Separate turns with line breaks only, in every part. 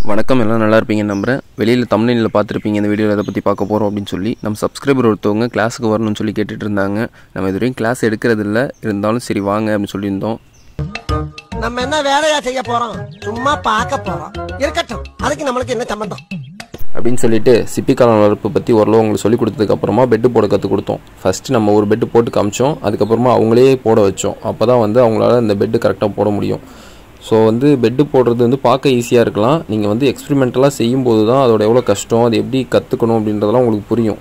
வணக்கம், எல்லாம் நல்லா இருப்பீங்கன்னு நம்புகிறேன். வெளியில் தமிழ்நிலையில் பார்த்துருப்பீங்க இந்த வீடியோவில் எதை பற்றி பார்க்க போகிறோம் அப்படின்னு சொல்லி. நம்ம சப்ஸ்கிரைபர் ஒருத்தவங்க கிளாஸுக்கு வரணும்னு சொல்லி கேட்டுட்டு இருந்தாங்க. நம்ம இது வரைக்கும் கிளாஸ் எடுக்கிறதில்ல, இருந்தாலும் சரி வாங்க அப்படின்னு சொல்லியிருந்தோம்.
நம்ம என்ன வேலையா செய்ய போகிறோம், சும்மா பார்க்க போகிறோம், இருக்கட்டும், அதுக்கு நம்மளுக்கு என்ன சம்பந்தம்
அப்படின்னு சொல்லிட்டு சிப்பி காளான் வளர்ப்பு பற்றி ஓரளவு அவங்களுக்கு சொல்லிக் கொடுத்ததுக்கப்புறமா பெட்டு போட கற்றுக் கொடுத்தோம். ஃபஸ்ட்டு நம்ம ஒரு பெட்டு போட்டு காமிச்சோம், அதுக்கப்புறமா அவங்களே போட வச்சோம். அப்போ தான் அவங்களால இந்த பெட்டு கரெக்டாக போட முடியும். ஸோ பெட்டு போடுறது பார்க்க ஈஸியாக இருக்கலாம். நீங்கள் எக்ஸ்பெரிமெண்டலாக செய்யும்போது தான் அதோட எவ்வளோ கஷ்டம், அது எப்படி கற்றுக்கணும் அப்படின்றதெல்லாம் உங்களுக்கு புரியும்.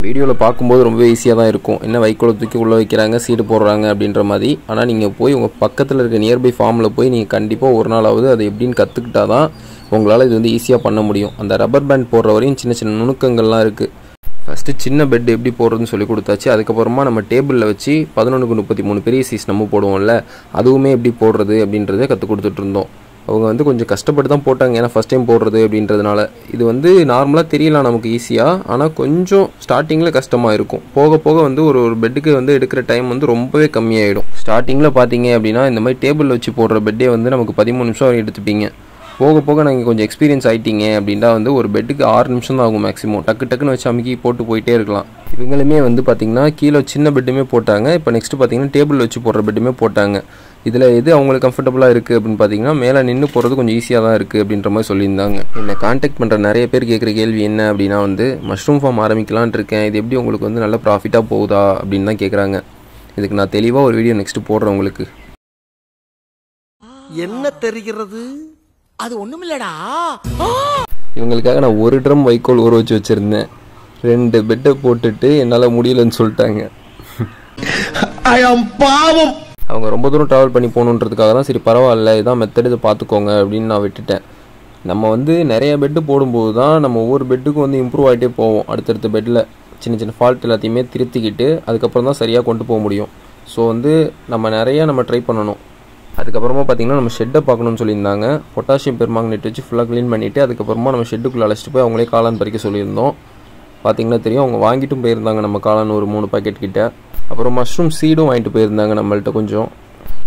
வீடியோவில் பார்க்கும்போது ரொம்பவே ஈஸியாக தான் இருக்கும். என்ன வைக்கோலை தூக்கி உள்ளே வைக்கிறாங்க, சீடு போடுறாங்க அப்படின்ற மாதிரி. ஆனால் நீங்கள் போய் உங்கள் பக்கத்தில் இருக்க நியர்பை ஃபார்மில் போய் நீங்கள் கண்டிப்பாக ஒரு நாளாவது அதை எப்படின்னு கற்றுக்கிட்டா தான் உங்களால் இது ஈஸியாக பண்ண முடியும். அந்த ரப்பர் பேண்ட் போடுற வரையும் சின்ன சின்ன நுணுக்கங்கள்லாம் இருக்குது. ஃபஸ்ட்டு சின்ன பெட் எப்படி போடுறதுன்னு சொல்லி கொடுத்தாச்சு. அதுக்கப்புறமா நம்ம டேபிளில் வச்சு 11x33 பெரிய சைஸ் நம்ம போடுவோம்ல, அதுவுமே எப்படி போடுறது அப்படின்றத கற்றுக் கொடுத்துட்ருந்தோம். அவங்க கொஞ்சம் கஷ்டப்பட்டு தான் போட்டாங்க, ஏன்னா ஃபஸ்ட் டைம் போடுறது அப்படின்றதுனால. இது நார்மலாக தெரியலாம் நமக்கு ஈஸியாக, ஆனால் கொஞ்சம் ஸ்டார்டிங்கில் கஷ்டமாக இருக்கும். போக போக ஒரு பெட்டுக்கு எடுக்கிற டைம் ரொம்பவே கம்மியாகிடும். ஸ்டார்டிங்கில் பார்த்தீங்க அப்படின்னா இந்த மாதிரி டேபிளில் வச்சு போடுற பெட்டே நமக்கு 13 நிமிஷம் வரை எடுத்துப்பீங்க. போக போக நீங்கள் கொஞ்சம் எக்ஸ்பீரியன்ஸ் ஆகிட்டீங்க அப்படின்னா ஒரு பெட்டுக்கு 6 நிமிஷம் தான் ஆகும் மேக்ஸிமம். டக்குன்னு வச்சு அமுக்கி போட்டு போயிட்டே இருக்கலாம். இவங்களுமே பார்த்தீங்கன்னா கீழே சின்ன பெட்டுமே போட்டாங்க. இப்போ நெக்ஸ்ட்டு பார்த்தீங்கன்னா டேபிள் வச்சு போடுற பெட்டுமே போட்டாங்க. இதில் எது அவங்களுக்கு கம்ஃபர்டபுளாக இருக்குது அப்படின்னு பார்த்தீங்கன்னா மேலே நின்று போகிறது கொஞ்சம் ஈஸியாக தான் இருக்குது அப்படின்ற மாதிரி சொல்லியிருந்தாங்க. என்னை கான்டாக்ட் பண்ணுற நிறைய பேர் கேட்குற கேள்வி என்ன அப்படின்னா மஷ்ரூம் ஃபார்ம் ஆரம்பிக்கலான் இருக்கேன், இது எப்படி உங்களுக்கு நல்ல ப்ராஃபிட்டாக போகுதா அப்படின்னு தான் கேட்குறாங்க. இதுக்கு நான் தெளிவாக ஒரு வீடியோ நெக்ஸ்ட்டு போடுறேன் உங்களுக்கு.
என்ன தெரிகிறது? அது ஒண்ணுமில்லடா.
இவங்களுக்காக நான் ஒரு ட்ரம் வைக்கோல் ஊற வச்சு வச்சுருந்தேன். 2 பெட்டை போட்டுட்டு என்னால் முடியலன்னு சொல்லிட்டாங்க.
பாவம்.
அவங்க ரொம்ப தூரம் ட்ராவல் பண்ணி போகணுன்றதுக்காக தான் சரி பரவாயில்ல, இதான் மெத்தட், இதை பார்த்துக்கோங்க அப்படின்னு நான் விட்டுட்டேன். நம்ம நிறைய பெட்டு போடும்போது தான் நம்ம ஒவ்வொரு பெட்டுக்கும் இம்ப்ரூவ் ஆகிட்டே போவோம். அடுத்தடுத்த பெட்டில் சின்ன சின்ன ஃபால்ட் எல்லாத்தையுமே திருத்திக்கிட்டு அதுக்கப்புறம் தான் சரியாக கொண்டு போக முடியும். ஸோ நம்ம ட்ரை பண்ணணும். அதுக்கப்புறமா பார்த்திங்கன்னா நம்ம ஷெட்டை பார்க்கணும்னு சொல்லியிருந்தாங்க. பொட்டாசியம் பெர்மாங்கனேட் வச்சு ஃபுல்லாக க்ளீன் பண்ணிவிட்டு அதுக்கப்புறமா நம்ம ஷெட்டுக்குள்ளே அழைச்சிட்டு போய் அவங்களே காளான் பறிக்க சொல்லியிருந்தோம். பார்த்திங்கன்னா தெரியும், அவங்க வாங்கிட்டும் போயிருந்தாங்க நம்ம காளான் ஒரு 3 பாக்கெட் கிட்ட. அப்புறம் மஷ்ரூம் சீடும் வாங்கிட்டு போயிருந்தாங்க நம்மள்ட்ட. கொஞ்சம்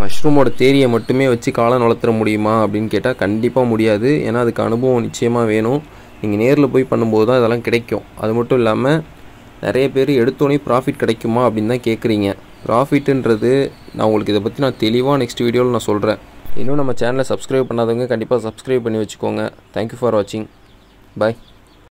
மஷ்ரூமோட தேரியை மட்டுமே வச்சு காளான் வளர்த்துற முடியுமா அப்படின்னு கேட்டால் கண்டிப்பாக முடியாது. ஏன்னா அதுக்கு அனுபவம் நிச்சயமாக வேணும். நீங்கள் நேரில் போய் பண்ணும்போது தான் இதெல்லாம் கிடைக்கும். அது மட்டும் இல்லாமல் நிறைய பேர் எடுத்தோடனே ப்ராஃபிட் கிடைக்குமா அப்படின்னு தான் கேட்குறீங்க. ப்ராஃபிட்டுன்றது நான் உங்களுக்கு இதை பற்றி தெளிவாக நெக்ஸ்ட் வீடியோவில் நான் சொல்கிறேன். இன்னும் நம்ம சேனலை சப்ஸ்கிரைப் பண்ணாதவங்க கண்டிப்பாக சப்ஸ்கிரைப் பண்ணி வச்சுக்கோங்க. தேங்க்யூ ஃபார் வாட்சிங். பாய்.